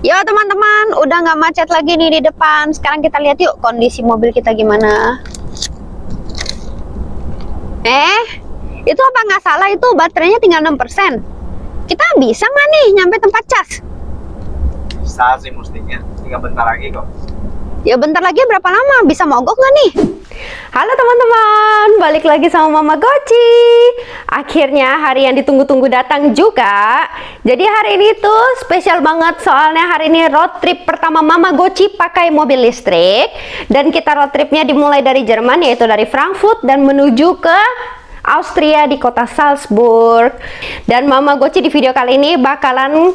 Yo teman-teman, udah nggak macet lagi nih di depan. Sekarang kita lihat yuk kondisi mobil kita gimana. Itu apa nggak salah itu baterainya tinggal 6%. Kita bisa nggak nih nyampe tempat cas? Bisa sih mestinya, tinggal bentar lagi kok. Ya bentar lagi berapa lama? Bisa mogok nggak nih? Halo teman-teman, balik lagi sama Mama Goci. Akhirnya hari yang ditunggu-tunggu datang juga. Jadi hari ini tuh spesial banget, soalnya hari ini road trip pertama Mama Goci pakai mobil listrik. Dan kita road tripnya dimulai dari Jerman, yaitu dari Frankfurt dan menuju ke Austria di kota Salzburg. Dan Mama Goci di video kali ini bakalan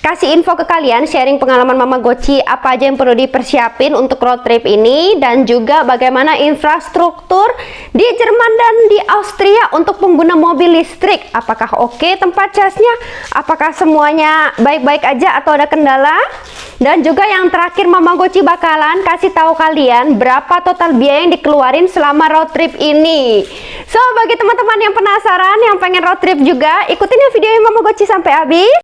kasih info ke kalian, sharing pengalaman Mama Goci, apa aja yang perlu dipersiapin untuk road trip ini, dan juga bagaimana infrastruktur di Jerman dan di Austria untuk pengguna mobil listrik. Apakah oke tempat casnya? Apakah semuanya baik-baik aja atau ada kendala? Dan juga yang terakhir, Mama Goci bakalan kasih tahu kalian berapa total biaya yang dikeluarin selama road trip ini. So, bagi teman-teman yang penasaran, yang pengen road trip juga, ikutin ya video Mama Goci sampai habis.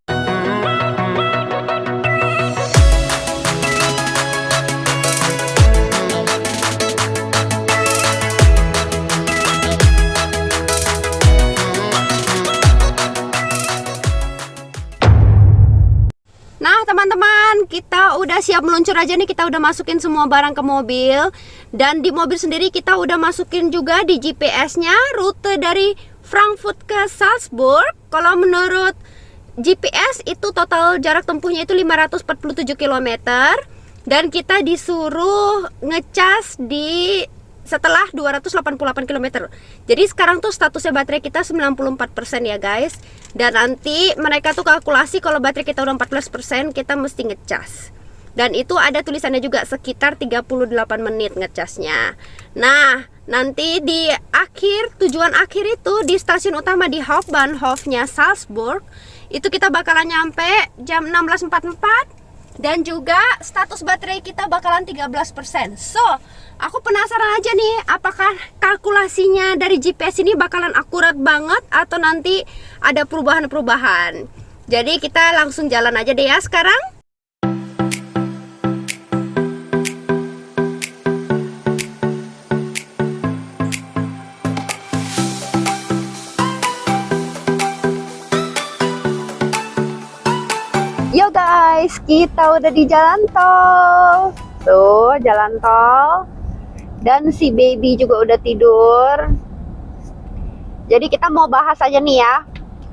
Nah teman-teman, kita udah siap meluncur aja nih. Kita udah masukin semua barang ke mobil. Dan di mobil sendiri kita udah masukin juga di GPS-nya rute dari Frankfurt ke Salzburg. Kalau menurut GPS itu total jarak tempuhnya itu 547 km. Dan kita disuruh ngecas di setelah 288 km. Jadi sekarang tuh statusnya baterai kita 94% ya guys. Dan nanti mereka tuh kalkulasi kalau baterai kita udah 14%, kita mesti ngecas. Dan itu ada tulisannya juga sekitar 38 menit ngecasnya. Nah, nanti di akhir, tujuan akhir itu di stasiun utama di Hauptbahnhofnya Salzburg, itu kita bakalan nyampe jam 16.44. Dan juga status baterai kita bakalan 13%. So, aku penasaran aja nih, apakah kalkulasinya dari GPS ini bakalan akurat banget atau nanti ada perubahan-perubahan. Jadi kita langsung jalan aja deh ya sekarang. Yo guys, kita udah di jalan tol. Tuh, jalan tol. Dan si baby juga udah tidur. Jadi kita mau bahas aja nih ya,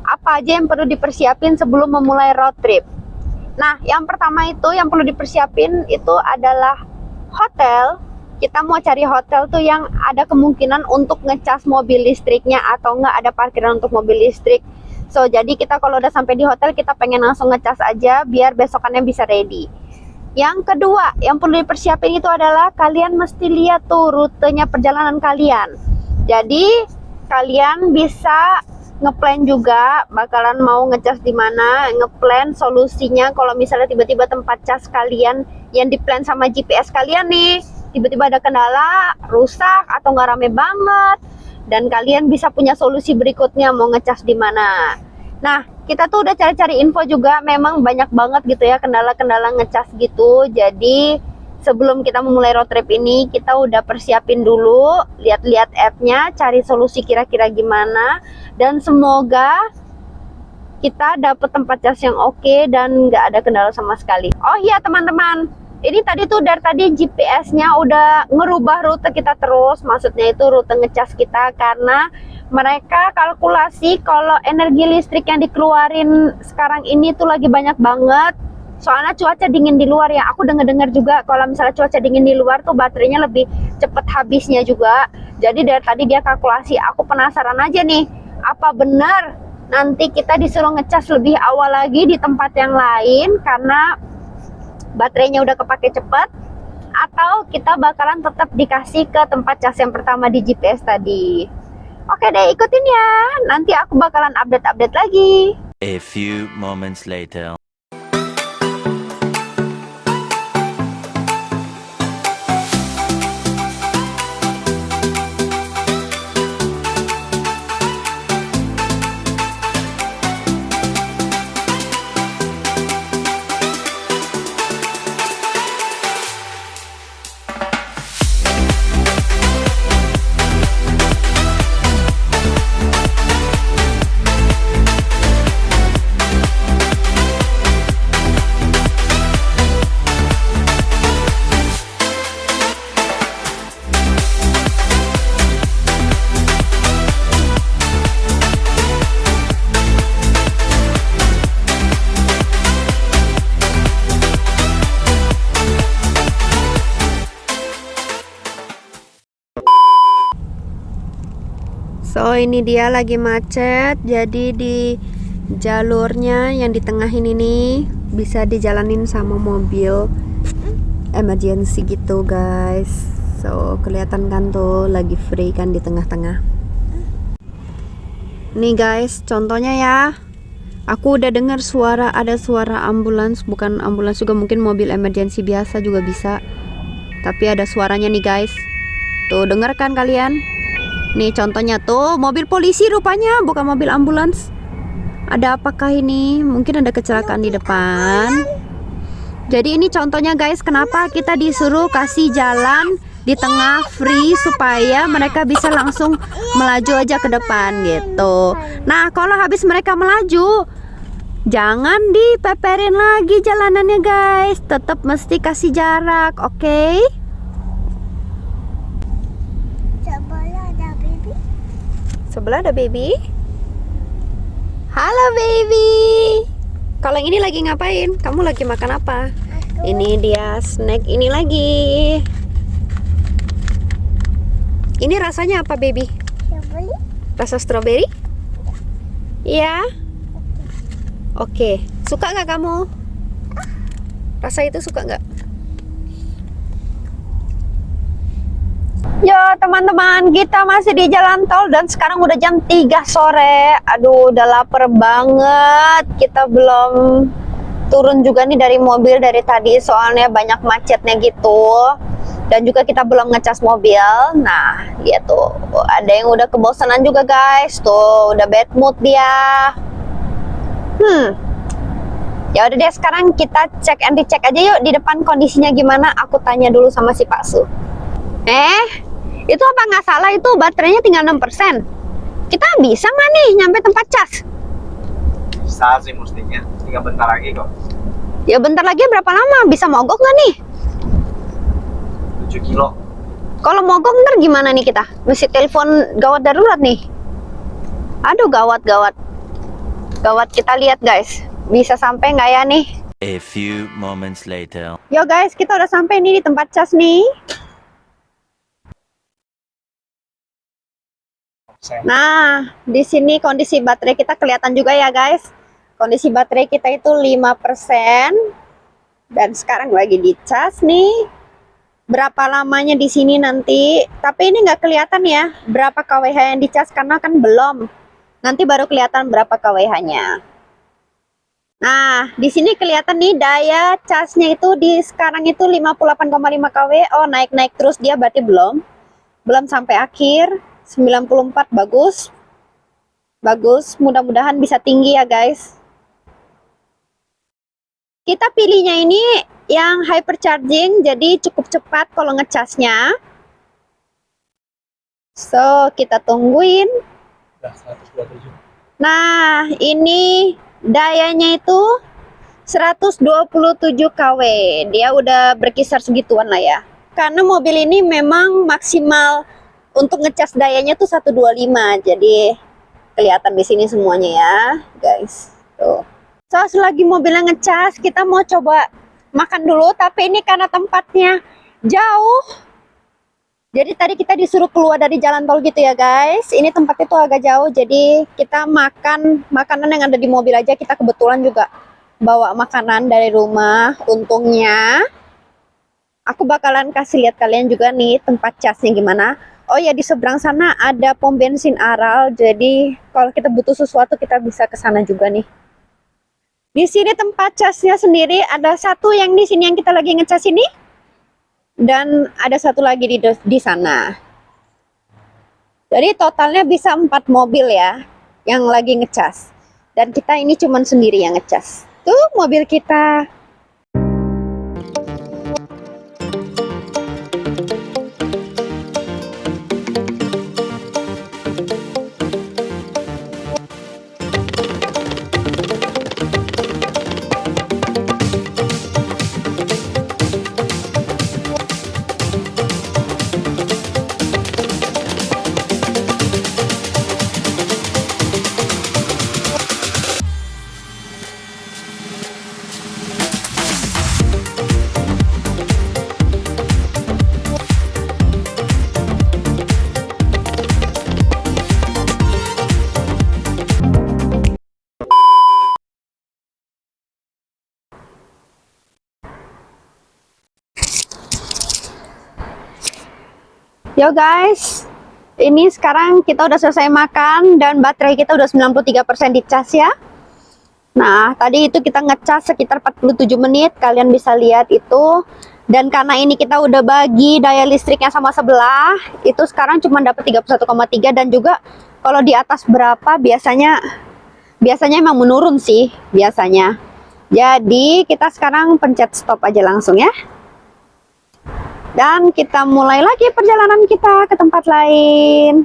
apa aja yang perlu dipersiapin sebelum memulai road trip. Nah, yang pertama itu yang perlu dipersiapin itu adalah hotel. Kita mau cari hotel tuh yang ada kemungkinan untuk ngecas mobil listriknya atau enggak ada parkiran untuk mobil listrik. So, jadi kita kalau udah sampai di hotel, kita pengen langsung ngecas aja biar besokannya bisa ready. Yang kedua, yang perlu dipersiapin itu adalah kalian mesti lihat tuh rutenya perjalanan kalian. Jadi, kalian bisa ngeplan juga bakalan mau ngecas di mana, ngeplan solusinya kalau misalnya tiba-tiba tempat cas kalian yang diplan sama GPS kalian nih, tiba-tiba ada kendala, rusak atau nggak rame banget. Dan kalian bisa punya solusi berikutnya mau ngecas di mana. Nah, kita tuh udah cari-cari info juga, memang banyak banget gitu ya kendala-kendala ngecas gitu. Jadi sebelum kita memulai road trip ini, kita udah persiapin dulu, lihat-lihat app-nya, cari solusi kira-kira gimana. Dan semoga kita dapet tempat cas yang oke dan nggak ada kendala sama sekali. Oh iya teman-teman, ini tadi tuh dari tadi GPS-nya udah ngerubah rute kita terus, maksudnya itu rute ngecas kita, karena mereka kalkulasi kalau energi listrik yang dikeluarin sekarang ini tuh lagi banyak banget. Soalnya cuaca dingin di luar ya, aku dengar juga kalau misalnya cuaca dingin di luar tuh baterainya lebih cepet habisnya juga. Jadi dari tadi dia kalkulasi, aku penasaran aja nih, apa benar nanti kita disuruh ngecas lebih awal lagi di tempat yang lain karena baterainya udah kepake cepet, atau kita bakalan tetap dikasih ke tempat cas yang pertama di GPS tadi. Oke deh, ikutin ya, nanti aku bakalan update-update lagi. A few moments later. So ini dia lagi macet, jadi di jalurnya yang di tengah ini bisa dijalanin sama mobil emergency gitu guys. So kelihatan kan tuh lagi free kan di tengah-tengah. Nih guys, contohnya ya. Aku udah dengar ada suara ambulans, bukan ambulans juga, mungkin mobil emergency biasa juga bisa. Tapi ada suaranya nih guys. Tuh dengar kan kalian? Nih contohnya tuh mobil polisi rupanya, bukan mobil ambulans. Ada apakah ini? Mungkin ada kecelakaan di depan. Jadi ini contohnya guys, kenapa kita disuruh kasih jalan di tengah free supaya mereka bisa langsung melaju aja ke depan gitu. Nah, kalau habis mereka melaju, jangan dipeperin lagi jalanannya guys. Tetap mesti kasih jarak, oke? Sebelah ada baby. Halo baby. Kalau yang ini lagi ngapain? Kamu lagi makan apa? Ini dia snack ini lagi. Ini rasanya apa baby? Rasa strawberry? Iya. Oke. Suka nggak kamu? Rasa itu suka nggak? Yo teman-teman, kita masih di jalan tol dan sekarang udah jam 3 sore. Aduh, udah lapar banget. Kita belum turun juga nih dari mobil dari tadi, soalnya banyak macetnya gitu. Dan juga kita belum ngecas mobil. Nah, ya tuh, ada yang udah kebosanan juga guys. Tuh, udah bad mood dia. Ya udah deh, sekarang kita cek and recheck aja yuk di depan kondisinya gimana. Aku tanya dulu sama si Pak Su. Itu apa nggak salah itu baterainya tinggal 6%. Kita bisa nggak nih nyampe tempat cas? Bisa sih mestinya. Tinggal bentar lagi kok. Ya bentar lagi, berapa lama? Bisa mogok nggak nih? 7 kilo. Kalau mogok ntar gimana nih kita? Mesti telepon gawat darurat nih. Aduh, gawat. Gawat, kita lihat guys. Bisa sampai nggak ya nih? A few moments later. Yo guys, kita udah sampai nih di tempat cas nih. Nah, di sini kondisi baterai kita kelihatan juga ya guys. Kondisi baterai kita itu 5%. Dan sekarang lagi dicas nih. Berapa lamanya di sini nanti? Tapi ini nggak kelihatan ya berapa kWh yang dicas karena kan belum. Nanti baru kelihatan berapa kWh-nya. Nah, di sini kelihatan nih daya casnya itu di sekarang itu 58,5 kW. Oh, naik-naik terus dia, berarti belum sampai akhir. 94, bagus. Mudah-mudahan bisa tinggi ya guys. Kita pilihnya ini yang hypercharging, jadi cukup cepat kalau ngecasnya. So, kita tungguin. Nah, ini dayanya itu 127 kW. Dia udah berkisar segituan lah ya. Karena mobil ini memang maksimal untuk ngecas dayanya tuh 125. Jadi kelihatan di sini semuanya ya, guys. Tuh. So, selagi mobilnya ngecas, kita mau coba makan dulu, tapi ini karena tempatnya jauh. Jadi tadi kita disuruh keluar dari jalan tol gitu ya guys. Ini tempatnya tuh agak jauh, jadi kita makan makanan yang ada di mobil aja. Kita kebetulan juga bawa makanan dari rumah. Untungnya aku bakalan kasih lihat kalian juga nih tempat casnya gimana. Oh ya, di seberang sana ada pom bensin Aral. Jadi kalau kita butuh sesuatu kita bisa ke sana juga nih. Di sini tempat casnya sendiri ada satu yang di sini yang kita lagi ngecas ini. Dan ada satu lagi di sana. Jadi totalnya bisa 4 mobil ya yang lagi ngecas. Dan kita ini cuman sendiri yang ngecas. Tuh mobil kita. Yo guys, ini sekarang kita udah selesai makan dan baterai kita udah 93% dicas ya. Nah, tadi itu kita ngecas sekitar 47 menit, kalian bisa lihat itu. Dan karena ini kita udah bagi daya listriknya sama sebelah, itu sekarang cuma dapat 31,3 dan juga kalau di atas berapa biasanya emang menurun sih biasanya. Jadi kita sekarang pencet stop aja langsung ya. Dan kita mulai lagi perjalanan kita ke tempat lain.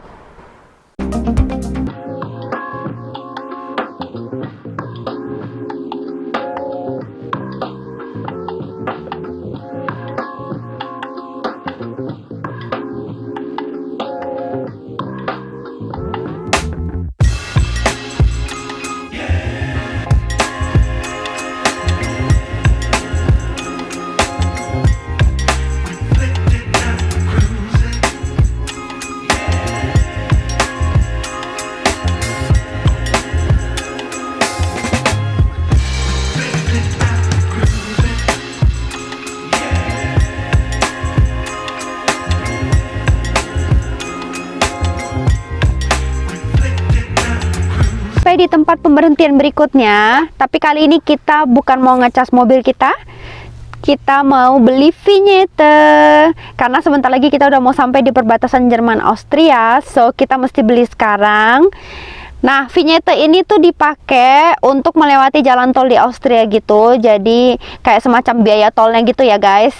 Sampai di tempat pemberhentian berikutnya, tapi kali ini kita bukan mau ngecas mobil kita mau beli vinyete karena sebentar lagi kita udah mau sampai di perbatasan Jerman Austria, so kita mesti beli sekarang. Nah, vinyete ini tuh dipakai untuk melewati jalan tol di Austria gitu, jadi kayak semacam biaya tolnya gitu ya guys.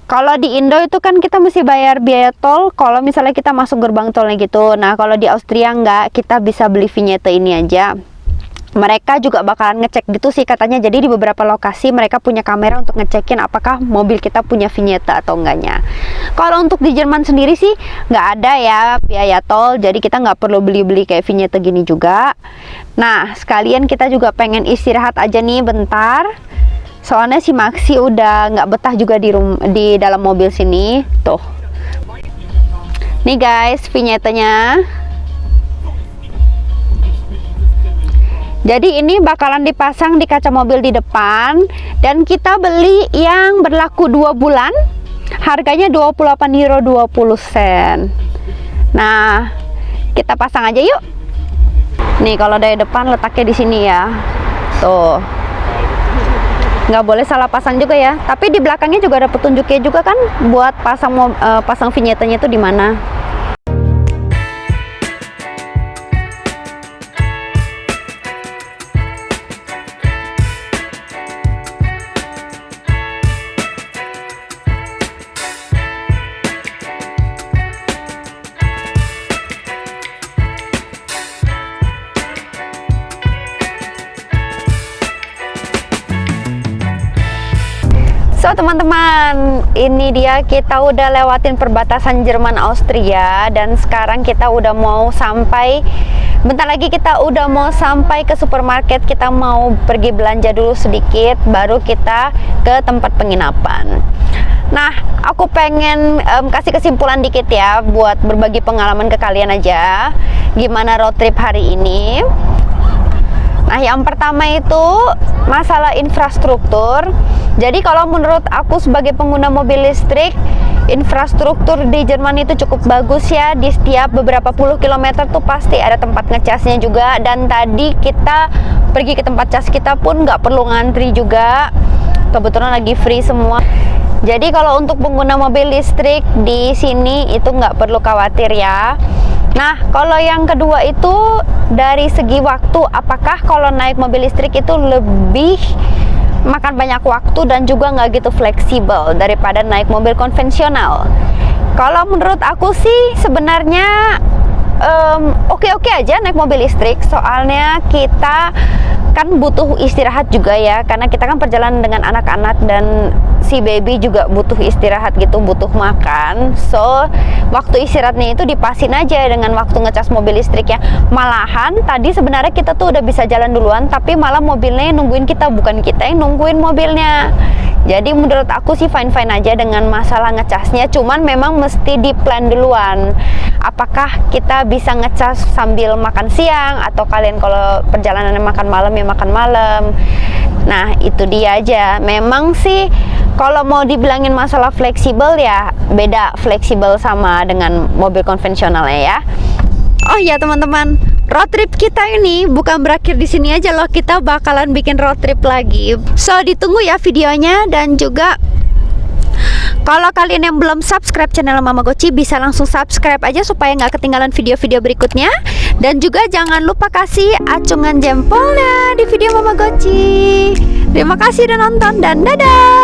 Kalau di Indo itu kan kita mesti bayar biaya tol kalau misalnya kita masuk gerbang tolnya gitu. Nah, kalau di Austria enggak, kita bisa beli vinyete ini aja. Mereka juga bakalan ngecek gitu sih katanya. Jadi di beberapa lokasi mereka punya kamera untuk ngecekin apakah mobil kita punya vinyete atau enggaknya. Kalau untuk di Jerman sendiri sih nggak ada ya biaya tol, jadi kita nggak perlu beli-beli kayak vinyete gini juga. Nah, sekalian kita juga pengen istirahat aja nih bentar. Soalnya si Maxi udah nggak betah juga di dalam mobil sini. Tuh. Nih guys, vinyetenya. Jadi ini bakalan dipasang di kaca mobil di depan dan kita beli yang berlaku 2 bulan. Harganya 28 euro 20 sen. Nah, kita pasang aja yuk. Nih kalau dari depan letaknya di sini ya. Tuh. Nggak boleh salah pasang juga ya, tapi di belakangnya juga ada petunjuknya juga kan buat pasang vinyetenya itu di mana. So teman-teman, ini dia kita udah lewatin perbatasan Jerman Austria dan sekarang kita udah mau sampai, bentar lagi kita udah mau sampai ke supermarket. Kita mau pergi belanja dulu sedikit baru kita ke tempat penginapan. Nah, aku pengen kasih kesimpulan dikit ya buat berbagi pengalaman ke kalian aja gimana road trip hari ini. Nah, yang pertama itu masalah infrastruktur. Jadi kalau menurut aku sebagai pengguna mobil listrik, infrastruktur di Jerman itu cukup bagus ya. Di setiap beberapa puluh kilometer tuh pasti ada tempat ngecasnya juga. Dan tadi kita pergi ke tempat cas kita pun nggak perlu ngantri juga. Kebetulan lagi free semua. Jadi kalau untuk pengguna mobil listrik di sini itu nggak perlu khawatir ya. Nah, kalau yang kedua itu dari segi waktu, apakah kalau naik mobil listrik itu lebih makan banyak waktu dan juga nggak gitu fleksibel daripada naik mobil konvensional? Kalau menurut aku sih sebenarnya oke-oke aja naik mobil listrik, soalnya kita kan butuh istirahat juga ya, karena kita kan perjalanan dengan anak-anak dan si baby juga butuh istirahat gitu, butuh makan. So waktu istirahatnya itu dipasin aja dengan waktu ngecas mobil listrik ya. Malahan tadi sebenarnya kita tuh udah bisa jalan duluan, tapi malah mobilnya yang nungguin kita, bukan kita yang nungguin mobilnya. Jadi menurut aku sih fine-fine aja dengan masalah ngecasnya, cuman memang mesti di plan duluan. Apakah kita bisa ngecas sambil makan siang, atau kalian kalau perjalanannya makan malam ya makan malam. Nah itu dia aja. Memang sih Kalau mau dibilangin masalah fleksibel ya beda fleksibel sama dengan mobil konvensionalnya ya. Oh ya teman-teman, road trip kita ini bukan berakhir di sini aja loh, kita bakalan bikin road trip lagi. So ditunggu ya videonya, dan juga kalau kalian yang belum subscribe channel Mama Goci bisa langsung subscribe aja supaya nggak ketinggalan video-video berikutnya. Dan juga jangan lupa kasih acungan jempolnya di video Mama Goci. Terima kasih udah nonton dan dadah.